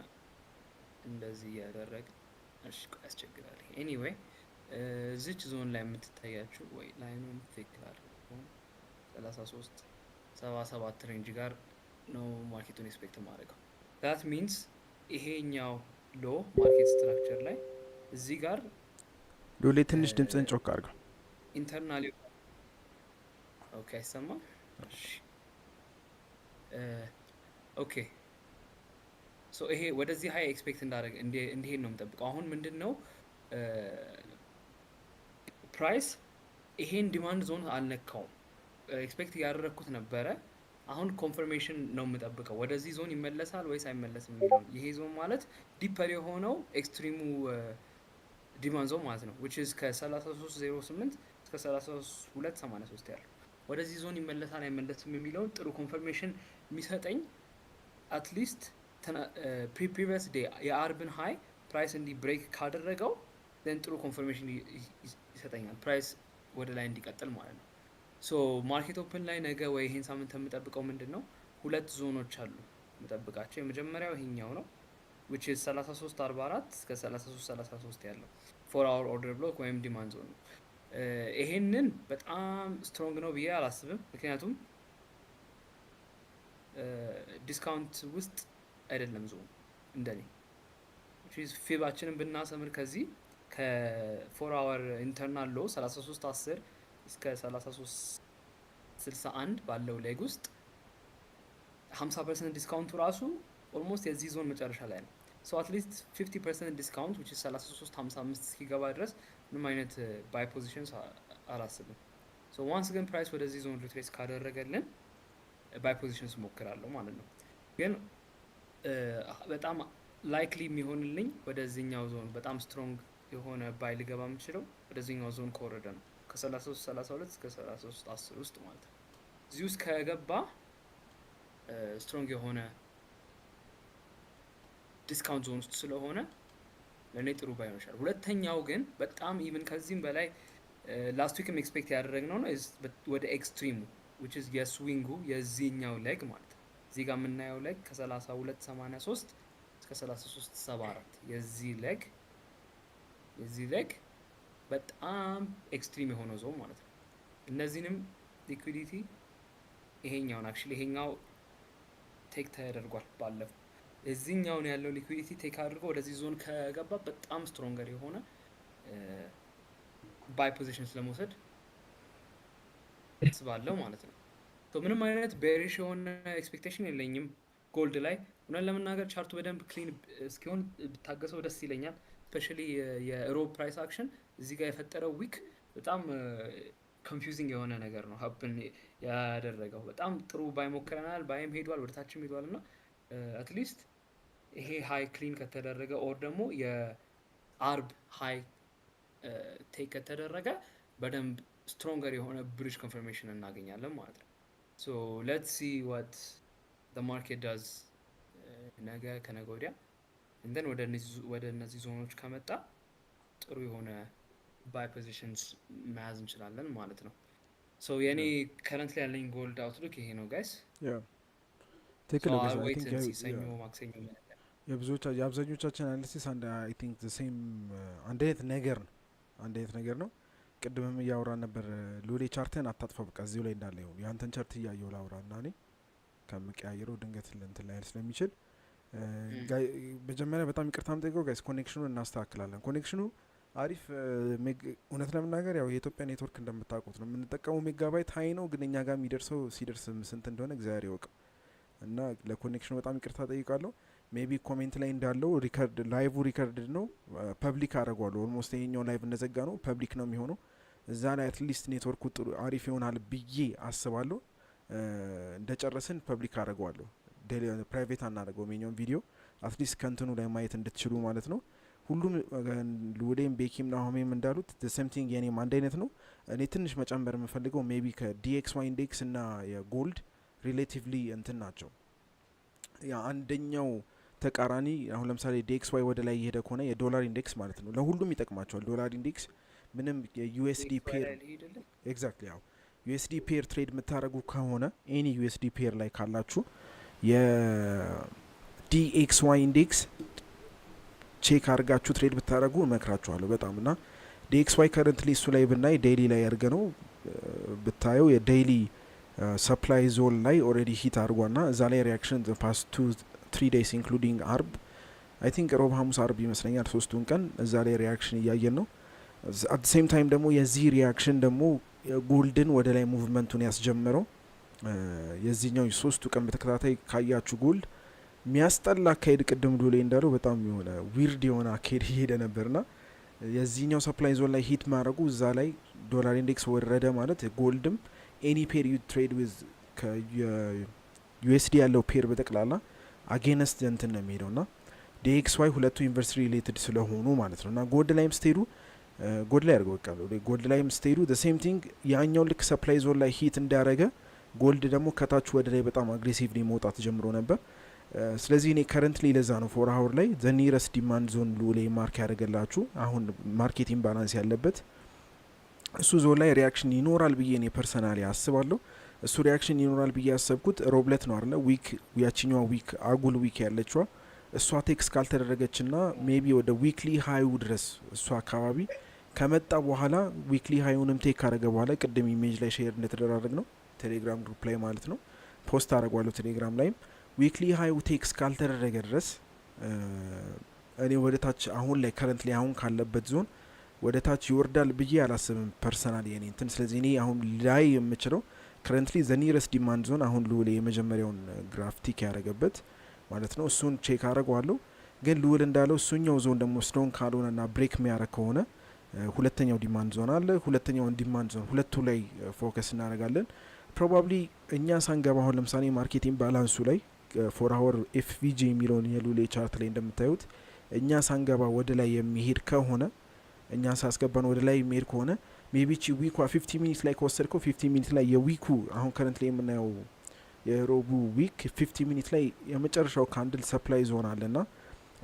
እንደዚህ ያደረግን እሺ ያስቸግራል። ኤኒዌይ እዚች ዞን ላይ የምትታያችሁ ወይ ላይኑን ትክክል አድርገው 33 77 ሬንጅ ጋር ነው ማርኬቱን ኤክስፔክት ማድረገው። ዳት ሚንስ ይሄኛው ሎ ማርኬት ስትራክቸር ላይ እዚህ ጋር ሎሌ ትንሽ ድምፅን ጮክ አድርገው። ኢንተርናሊ ኦኬ አይሰማም? እሺ ኦኬ ሶ ይሄ ወደዚህ ሀይ ኤክስፔክት እንዳደረገ እንዲሄድ ነው የምጠብቀው። አሁን ምንድን ነው ፕራይስ ይሄን ዲማንድ ዞን አልነካውም። ኤክስፔክት ያደረግኩት ነበረ። አሁን ኮንፈርሜሽን ነው የምጠብቀው ወደዚህ ዞን ይመለሳል ወይስ አይመለስም የሚለው። ይሄ ዞን ማለት ዲፐር የሆነው ኤክስትሪሙ ዲማንድ ዞን ማለት ነው which is ከ3308 እስከ 3283 ያለው ወደዚህ ዞን ይመለሳል አይመለስም የሚለውን ጥሩ ኮንፈርሜሽን የሚሰጠኝ አትሊስት ፕሪቪየስ ዴይ የአርብን ሃይ ፕራይስ እንዲ ብሬክ ካደረገው then ጥሩ ኮንፈርሜሽን ይሰጠኛል ፕራይስ ወደ ላይ እንዲቀጥል ማለት ነው። ሶ ማርኬት ኦፕን ላይ ነገ ወይ ይሄን ሳምንት የምጠብቀው ምንድን ነው ሁለት ዞኖች አሉ የምጠብቃቸው። የመጀመሪያው ይሄኛው ነው which is 3344 እስከ 3333 ያለው 4 hour order block ወይም ዲማንድ ዞን ነው። ይሄንን በጣም ስትሮንግ ነው ብዬ አላስብም። ምክንያቱም ዲስካውንት ውስጥ አይደለም ዞን እንደኔ ፊባችንን ብናሰምር ከዚህ ከ4 hour ኢንተርናል ሎ 3310 እስከ 3361 ባለው ሌግ ውስጥ 50% ዲስካውንቱ ራሱ ኦልሞስት የዚህ ዞን መጨረሻ ላይ ነው። ሶ አትሊስት 50% ዲስካውንት which is 3355 እስኪገባ ድረስ ምንም አይነት ባይ ፖዚሽንስ አላስብም። ሶ ዋንስ ግን ፕራይስ ወደዚህ ዞን ሪትሬስ ካደረገልን ባይ ፖዚሽንስ ሞክራለሁ ማለት ነው። ግን በጣም ላይክሊ የሚሆንልኝ ወደዚህኛው ዞን በጣም ስትሮንግ የሆነ ባይ ልገባ የምችለው ወደዚህኛው ዞን ከወረደ ነው ከ3332 እስከ 3310 ውስጥ ማለት ነው። እዚህ ውስጥ ከገባ ስትሮንግ የሆነ ዲስካውንት ዞን ውስጥ ስለሆነ ለእኔ ጥሩ ባይ ይሆናል። ሁለተኛው ግን በጣም ኢቭን ከዚህም በላይ ላስት ዊክም ኤክስፔክት ያደረግነው ነው ወደ ኤክስትሪሙ which is የስዊንጉ የዚህኛው ሌግ ማለት ነው። እዚህ ጋር የምናየው ሌግ ከ3283 እስከ 3374 የዚህ ሌግ በጣም ኤክስትሪም የሆነው ዞን ማለት ነው። እነዚህንም ሊኩዊዲቲ ይሄኛውን አክቹሊ ይሄኛው ቴክ ተደርጓል ባለፈው። እዚህኛውን ያለው ሊኩዊዲቲ ቴክ አድርጎ ወደዚህ ዞን ከገባ በጣም ስትሮንገር የሆነ ባይ ፖዚሽንስ ለመውሰድ ስባለው ማለት ነው። ምንም አይነት ቤሪሽ የሆነ ኤክስፔክቴሽን የለኝም ጎልድ ላይ። እውነት ለመናገር ቻርቱ በደንብ ክሊን እስኪሆን ብታገሰው ደስ ይለኛል። ስፔሻሊ የሮብ ፕራይስ አክሽን እዚህ ጋር የፈጠረው ዊክ በጣም ኮንፊውዚንግ የሆነ ነገር ነው ሀፕን ያደረገው። በጣም ጥሩ ባይ ሞክረናል፣ ባይም ሄዷል፣ ወደታችም ሄዷል እና አትሊስት ይሄ ሃይ ክሊን ከተደረገ ኦር ደግሞ የአርብ ሃይ ቴክ ከተደረገ በደንብ ስትሮንገር የሆነ ብሪጅ ኮንፈርሜሽን እናገኛለን ማለት ነው። ሶ ሌትስ ሲ ዋት ዘ ማርኬት ዳዝ ነገ ከነገ ወዲያ እንደን ወደ እነዚህ ዞኖች ከመጣ ጥሩ የሆነ ባይ ፖዚሽንስ መያዝ እንችላለን ማለት ነው። ሶ የኔ ከረንት ላይ ያለኝ ጎልድ አውትሉክ ይሄ ነው ጋይስ። ትክክል ነው። ሰኞ ማክሰኞ የአብዛኞቻችን አናሊሲስ አንድ አይ ቲንክ ዘ ሴም አንድ አይነት ነገር ነው። ቅድምም እያወራን ነበር ሎሌ ቻርትን አታጥፋው በቃ እዚሁ ላይ እንዳለ ይሁን ያንተን ቻርት እያየው ላውራ እና እኔ ከምቀያየረው ድንገት እንትን ላይ ስለሚችል መጀመሪያ በጣም ይቅርታ ምጠይቀው ጋይስ ኮኔክሽኑን እናስተካክላለን። ኮኔክሽኑ አሪፍ እውነት ለመናገር ያው የኢትዮጵያ ኔትወርክ እንደምታውቁት ነው የምንጠቀመው ሜጋባይት ሀይ ነው፣ ግን እኛ ጋር የሚደርሰው ሲደርስ ስንት እንደሆነ እግዚአብሔር ይወቀው እና ለኮኔክሽኑ በጣም ይቅርታ ጠይቃለሁ። ሜቢ ኮሜንት ላይ እንዳለው ላይቭ ሪከርድ ነው ፐብሊክ አደረጓለሁ። ኦልሞስት ይሄኛው ላይቭ እንደዘጋ ነው ፐብሊክ ነው የሚሆነው። እዛ ላይ አትሊስት ኔትወርኩ ጥሩ አሪፍ ይሆናል ብዬ አስባለሁ። እንደጨረስን ፐብሊክ አደረጓለሁ። ፕራይቬት አናደርገውም የኛውን ቪዲዮ አትሊስት ከንትኑ ላይ ማየት እንድትችሉ ማለት ነው። ሁሉም ሉዴም ቤኪም ናሆሜም እንዳሉት ሰምቲንግ የኔም አንድ አይነት ነው። እኔ ትንሽ መጨመር የምፈልገው ሜቢ ከዲኤክስዋይ ኢንዴክስ እና የጎልድ ሪሌቲቭሊ እንትን ናቸው። ያ አንደኛው ተቃራኒ አሁን ለምሳሌ ዲኤክስዋይ ወደ ላይ እየሄደ ከሆነ የዶላር ኢንዴክስ ማለት ነው ለሁሉም ይጠቅማቸዋል። ዶላር ኢንዴክስ ምንም የዩኤስዲ ፔር ኤግዛክትሊ ያው ዩኤስዲ ፔር ትሬድ የምታደርጉ ከሆነ ኤኒ ዩኤስዲ ፔር ላይ ካላችሁ DXY ኢንዴክስ ቼክ አድርጋችሁ ትሬድ ብታደረጉ እመክራችኋለሁ በጣም እና DXY ከረንትሊ እሱ ላይ ብናይ ዴይሊ ላይ ያርገ ነው ብታየው የዴይሊ ሰፕላይ ዞን ላይ ኦልሬዲ ሂት አድርጓና እዛ ላይ ሪያክሽን ፓስት 2-3 ዴይስ ኢንክሉዲንግ አርብ አይ ቲንክ ሮብ ሐሙስ አርብ ይመስለኛል 3ቱን ቀን እዛ ላይ ሪያክሽን እያየን ነው። አት ሴም ታይም ደግሞ የዚህ ሪያክሽን ደግሞ ጎልድን ወደ ላይ ሙቭመንቱን ያስጀመረው የዚህኛው 3ቱ ቀን በተከታታይ ካያችሁ ጎልድ የሚያስጠላ አካሄድ ቅድም ዶሌ እንዳለው በጣም የሆነ ዊርድ የሆነ አካሄድ ይሄደ ነበርና የዚህኛው ሰፕላይ ዞን ላይ ሂት ማድረጉ እዛ ላይ ዶላር ኢንዴክስ ወረደ ማለት ጎልድም ኤኒ ፔር ዩ ትሬድ ዊዝ ከዩኤስዲ ያለው ፔር በጠቅላላ አጌነስት እንትን ነው የሚሄደው ና DXY ሁለቱ ዩኒቨርሲቲ ሪሌትድ ስለሆኑ ማለት ነው እና ጎልድ ላይም ስትሄዱ ጎልድ ላይ ያርገው በቃ ጎልድ ላይም ስትሄዱ the same thing ያኛው ልክ ሰፕላይ ዞን ላይ ሂት እንዳረገ ጎልድ ደግሞ ከታች ወደ ላይ በጣም አግሬሲቭሊ መውጣት ጀምሮ ነበር። ስለዚህ እኔ ከረንትሊ ለዛ ነው ፎር አወር ላይ ዘ ኒረስ ዲማንድ ዞን ሉ ላይ ማርክ ያደረገላችሁ አሁን ማርኬት ኢምባላንስ ያለበት እሱ ዞን ላይ ሪያክሽን ይኖራል ብዬ እኔ ፐርሰናሊ አስባለሁ። እሱ ሪያክሽን ይኖራል ብዬ ያሰብኩት ሮብለት ነው አይደለ ዊክ ያቺኛዋ ዊክ አጉል ዊክ ያለችዋ እሷ ቴክስ ካልተደረገች ና ሜቢ ወደ ዊክሊ ሀዩ ድረስ እሷ አካባቢ ከመጣ በኋላ ዊክሊ ሀዩንም ቴክ ካረገ በኋላ ቅድም ኢሜጅ ላይ ሼር እንደተደራረግ ነው ቴሌግራም ግሩፕ ላይ ማለት ነው ፖስት አረጓለሁ ቴሌግራም ላይም ዊክሊ ሀዩ ቴክስ ካልተደረገ ድረስ እኔ ወደ ታች አሁን ላይ ከረንትሊ አሁን ካለበት ዞን ወደ ታች ይወርዳል ብዬ አላስብም ፐርሰናሊ የኔ እንትን። ስለዚህ እኔ አሁን ላይ የምችለው ከረንትሊ ዘ ኒረስ ዲማንድ ዞን አሁን ልውል የመጀመሪያውን ግራፍቲክ ያደረገበት ማለት ነው እሱን ቼክ አረጓለሁ። ግን ልውል እንዳለው እሱኛው ዞን ደግሞ ስትሮንግ ካልሆነ ና ብሬክ የሚያረግ ከሆነ ሁለተኛው ዲማንድ ዞን አለ። ሁለተኛውን ዲማንድ ዞን ሁለቱ ላይ ፎከስ እናደርጋለን። ፕሮባብሊ እኛ ሳንገባ አሁን ለምሳሌ ማርኬቲንግ ባላንሱ ላይ ፎር አወር ኤፍቪጂ የሚለውን የሉሌ ቻርት ላይ እንደምታዩት እኛ ሳንገባ ወደ ላይ የሚሄድ ከሆነ እኛ ሳስገባን ወደ ላይ የሚሄድ ከሆነ ሜቢ ቺ ዊኳ 50 ሚኒት ላይ ከወሰድከው 50 ሚኒት ላይ የዊኩ አሁን ከረንት ላይ የምናየው የሮቡ ዊክ 50 ሚኒት ላይ የመጨረሻው ካንድል ሰፕላይ ዞን አለና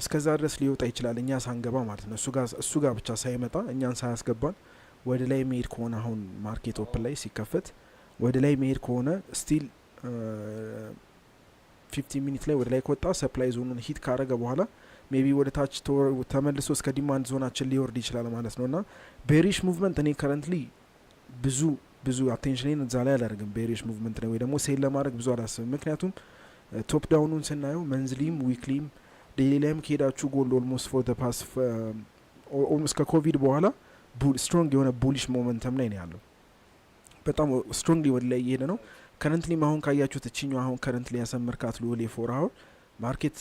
እስከዛ ድረስ ሊወጣ ይችላል እኛ ሳንገባ ማለት ነው። እሱ ጋር ብቻ ሳይመጣ እኛን ሳያስገባን ወደ ላይ የሚሄድ ከሆነ አሁን ማርኬት ኦፕን ላይ ሲከፈት ወደ ላይ የሚሄድ ከሆነ ስቲል 50 ሚኒት ላይ ወደ ላይ ከወጣ ሰፕላይ ዞኑን ሂት ካረገ በኋላ ሜቢ ወደ ታች ተመልሶ እስከ ዲማንድ ዞናችን ሊወርድ ይችላል ማለት ነው እና ቤሪሽ ሙቭመንት እኔ ከረንትሊ ብዙ አቴንሽንን እዛ ላይ አላደርግም። ቤሪሽ ሙቭመንት ነው ወይ ደግሞ ሴል ለማድረግ ብዙ አላስብም። ምክንያቱም ቶፕ ዳውኑን ስናየው መንዝሊም ዊክሊም ዴይሊ ላይም ከሄዳችሁ ጎልድ ኦልሞስት ፎር ፓስ ኦልሞስት ከኮቪድ በኋላ ስትሮንግ የሆነ ቡሊሽ ሞመንተም ላይ ነው ያለው። በጣም ስትሮንግሊ ወደ ላይ እየሄደ ነው። ከረንትሊም አሁን ካያችሁት እችኛው አሁን ከረንትሊ ያሰመርካት ሉሌ ፎር አወር ማርኬት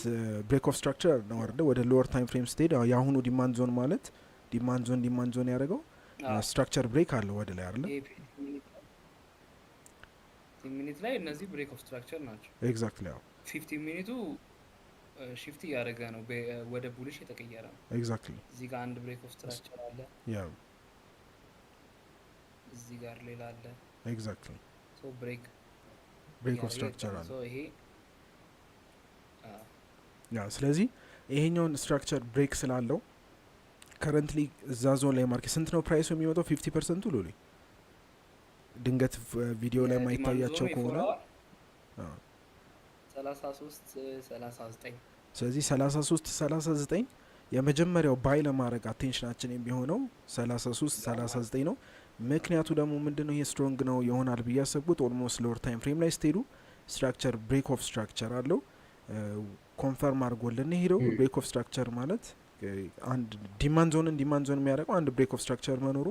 ብሬክ ኦፍ ስትራክቸር ነው አይደል? ወደ ሎወር ታይም ፍሬም ስትሄድ የአሁኑ ዲማንድ ዞን ማለት ዲማንድ ዞን ያደረገው ስትራክቸር ብሬክ አለው ወደ ላይ አይደል? ሚኒት ላይ እነዚህ ብሬክ ኦፍ ስትራክቸር ናቸው። ኤግዛክትሊ አዎ 50 ሚኒቱ ሺፍት እያደረገ ነው ወደ ቡሊሽ የተቀየረ ነው። ኤግዛክትሊ እዚህ ጋር አንድ ብሬክ ኦፍ ስትራክቸር አለ። ያ እዚህ ጋር ሌላ አለ። ኤግዛክትሊ ሶ ብሬክ ኦፍ ስትራክቸር አለ። ሶ ይሄ ያ ስለዚህ ይሄኛውን ስትራክቸር ብሬክ ስላለው ከረንትሊ እዛ ዞን ላይ ማርኬት ስንት ነው ፕራይሱ የሚወጣው? 50% ሎሊ ድንገት ቪዲዮ ላይ ማይታያቸው ከሆነ 33-39 ስለዚህ 33-39 የመጀመሪያው ባይ ለማድረግ አቴንሽናችን የሚሆነው 33-39 ነው። ምክንያቱ ደግሞ ምንድነው? ይሄ ስትሮንግ ነው ይሆናል ብዬ ያሰብኩት ኦልሞስት ሎወር ታይም ፍሬም ላይ ስትሄዱ ስትራክቸር ብሬክ ኦፍ ስትራክቸር አለው ኮንፈርም አድርጎልን ሄደው ብሬክ ኦፍ ስትራክቸር ማለት አንድ ዲማንድ ዞን የሚያደርገው አንድ ብሬክ ኦፍ ስትራክቸር መኖሩ፣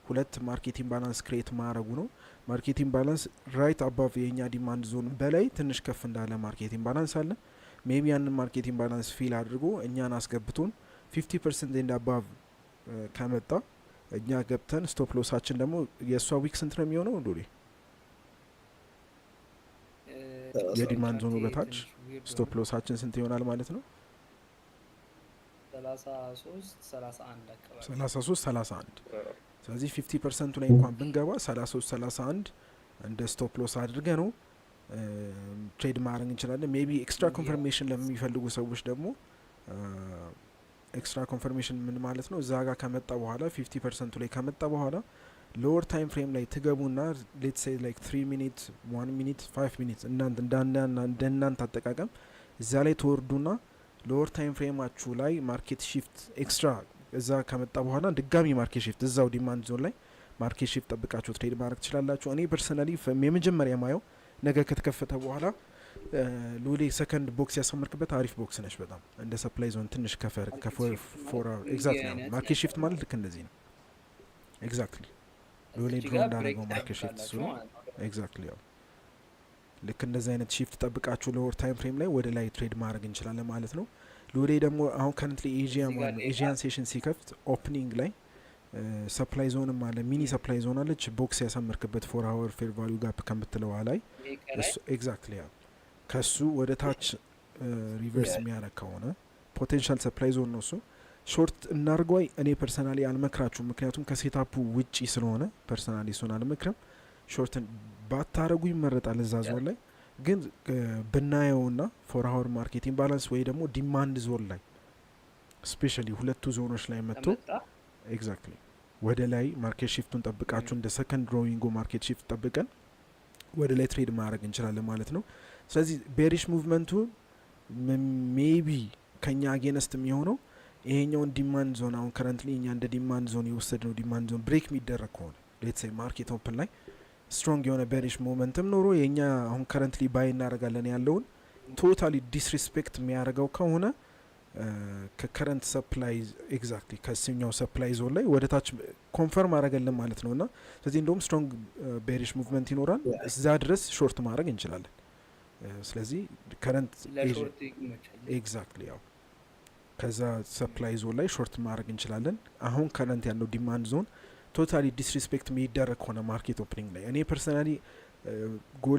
ሁለት ማርኬቲንግ ባላንስ ክሬት ማድረጉ ነው። ማርኬቲንግ ባላንስ ራይት አባቭ የኛ ዲማንድ ዞን በላይ ትንሽ ከፍ እንዳለ ማርኬቲንግ ባላንስ አለ። ሜቢ ያንን ማርኬቲንግ ባላንስ ፊል አድርጎ እኛን አስገብቶን 50% ኤንድ አባቭ ከመጣ እኛ ገብተን ስቶፕ ሎሳችን ደግሞ የእሷ ዊክ ስንት ነው የሚሆነው? ዶሪ የዲማንድ ዞኑ በታች ስቶፕ ሎሳችን ስንት ይሆናል ማለት ነው? 33-31 ስለዚህ 50% ላይ እንኳን ብንገባ 33-31 እንደ ስቶፕ ሎስ አድርገ ነው ትሬድ ማድረግ እንችላለን። ሜቢ ኤክስትራ ኮንፈርሜሽን ለሚፈልጉ ሰዎች ደግሞ ኤክስትራ ኮንፈርሜሽን ምን ማለት ነው? እዛ ጋር ከመጣ በኋላ 50% ላይ ከመጣ በኋላ ሎወር ታይም ፍሬም ላይ ትገቡና ሌትስ ሴይ ላይክ 3 ሚኒት 1 ሚኒት 5 ሚኒት እናንተ አጠቃቀም እዛ ላይ ተወርዱና ሎወር ታይም ፍሬማችሁ ላይ ማርኬት ሺፍት ኤክስትራ እዛ ከመጣ በኋላ ድጋሚ ማርኬት ሺፍት እዛው ዲማንድ ዞን ላይ ማርኬት ሺፍት ጠብቃችሁ ትሬድ ማድረግ ትችላላችሁ። እኔ ፐርሰናሊ የመጀመሪያ ማየው ነገ ከተከፈተ በኋላ ሉሌ ሰከንድ ቦክስ ያሰመርክበት አሪፍ ቦክስ ነች በጣም እንደ ሰፕላይ ዞን ትንሽ ከፎር አወር ኤግዛክትሊ ነው ማርኬት ሺፍት ማለት ልክ እንደዚህ ነው። ኤግዛክትሊ ሉሌ ድሮ እንዳደረገው ማርኬት ሺፍት እሱ ነው። ኤግዛክትሊ ያው ልክ እንደዚህ አይነት ሺፍት ጠብቃችሁ ሎወር ታይም ፍሬም ላይ ወደ ላይ ትሬድ ማድረግ እንችላለን ማለት ነው። ሉሌ ደግሞ አሁን ከረንትሊ ኤዥያን ሴሽን ሲከፍት ኦፕኒንግ ላይ ሰፕላይ ዞንም አለ ሚኒ ሰፕላይ ዞን አለች ቦክስ ያሰመርክበት 4 አወር ፌር ቫልዩ ጋፕ ከምትለዋ ላይ ኤግዛክትሊ ያው ከሱ ወደ ታች ሪቨርስ የሚያደርግ ከሆነ ፖቴንሻል ሰፕላይ ዞን ነው እሱ። ሾርት እናርጓይ እኔ ፐርሰናሊ አልመክራችሁም፣ ምክንያቱም ከሴታፑ ውጪ ስለሆነ ፐርሰናሊ እሱን አልመክርም። ሾርትን ባታረጉ ይመረጣል እዛ ዞን ላይ ግን ብናየውና 4 አወር ማርኬት ኢምባላንስ ወይ ደግሞ ዲማንድ ዞን ላይ ስፔሻሊ ሁለቱ ዞኖች ላይ መጥቶ ኤግዛክትሊ ወደ ላይ ማርኬት ሺፍቱን ጠብቃችሁ እንደ ሰከንድ ሮዊንጎ ማርኬት ሺፍት ጠብቀን ወደ ላይ ትሬድ ማድረግ እንችላለን ማለት ነው። ስለዚህ ቤሪሽ ሙቭመንቱ ሜቢ ከኛ አጌነስት የሚሆነው ይሄኛውን ዲማንድ ዞን አሁን ከረንትሊ እኛ እንደ ዲማንድ ዞን የወሰድነው ዲማንድ ዞን ብሬክ የሚደረግ ከሆነ ሌትስ ሴይ ማርኬት ኦፕን ላይ ስትሮንግ የሆነ ቤሪሽ ሞመንትም ኖሮ የኛ አሁን ከረንትሊ ባይ እናደርጋለን ያለውን ቶታሊ ዲስሪስፔክት የሚያደርገው ከሆነ ከከረንት ሰፕላይ ኤግዛክትሊ ከሲኛው ሰፕላይ ዞን ላይ ወደ ታች ኮንፈርም አደረገልን ማለት ነው። እና ስለዚህ እንደውም ስትሮንግ ቤሪሽ ሙቭመንት ይኖራል እዛ ድረስ ሾርት ማድረግ እንችላለን። ስለዚህ ከረንት ኤግዛክትሊ ያው ከዛ ሰፕላይ ዞን ላይ ሾርት ማድረግ እንችላለን። አሁን ከረንት ያለው ዲማንድ ዞን ቶታሊ ዲስሪስፔክት የሚደረግ ከሆነ ማርኬት ኦፕኒንግ ላይ እኔ ፐርሰናሊ